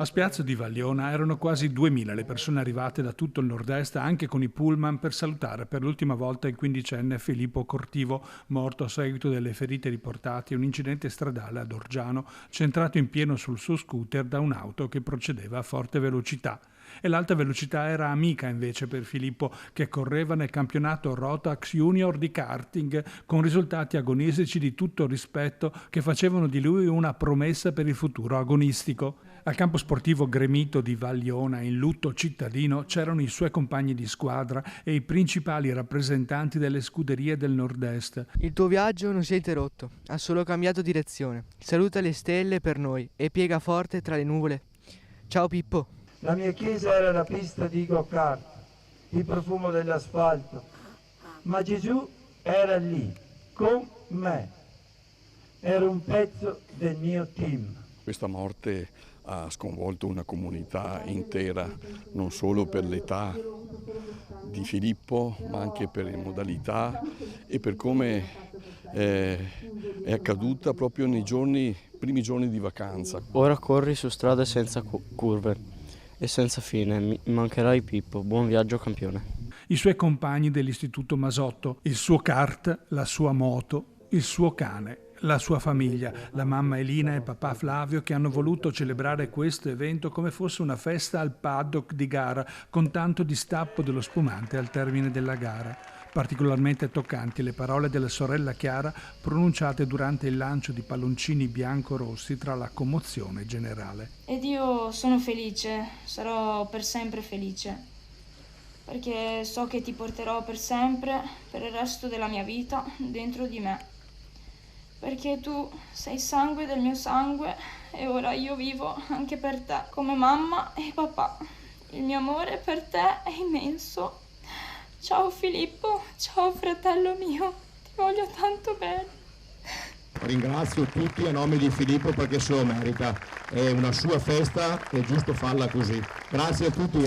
A Spiazzo di Vagliona erano quasi 2000 le persone arrivate da tutto il nord-est, anche con i pullman, per salutare per l'ultima volta il quindicenne Filippo Cortivo, morto a seguito delle ferite riportate in un incidente stradale ad Orgiano, centrato in pieno sul suo scooter da un'auto che procedeva a forte velocità. E l'alta velocità era amica invece per Filippo, che correva nel campionato Rotax Junior di karting con risultati agonistici di tutto rispetto che facevano di lui una promessa per il futuro agonistico. Al campo sportivo gremito di Vagliona, in lutto cittadino, c'erano i suoi compagni di squadra e i principali rappresentanti delle scuderie del nord-est. Il tuo viaggio non si è interrotto, ha solo cambiato direzione. Saluta le stelle per noi e piega forte tra le nuvole. Ciao Pippo. La mia chiesa era la pista di go-kart, il profumo dell'asfalto, ma Gesù era lì, con me. Era un pezzo del mio team. Questa morte ha sconvolto una comunità intera, non solo per l'età di Filippo, ma anche per le modalità e per come è accaduta proprio nei primi giorni di vacanza. Ora corri su strade senza curve e senza fine. Mi mancherai Pippo. Buon viaggio campione. I suoi compagni dell'istituto Masotto, il suo kart, la sua moto, il suo cane, la sua famiglia, la mamma Elina e il papà Flavio, che hanno voluto celebrare questo evento come fosse una festa al paddock di gara, con tanto distappo dello spumante al termine della gara. Particolarmente toccanti le parole della sorella Chiara pronunciate durante il lancio di palloncini bianco-rossi tra la commozione generale. Ed io sono felice, sarò per sempre felice, perché so che ti porterò per sempre, per il resto della mia vita, dentro di me. Perché tu sei sangue del mio sangue e ora io vivo anche per te, come mamma e papà. Il mio amore per te è immenso. Ciao Filippo, ciao fratello mio, ti voglio tanto bene. Ringrazio tutti a nome di Filippo perché se lo merita, è una sua festa, è giusto farla così. Grazie a tutti.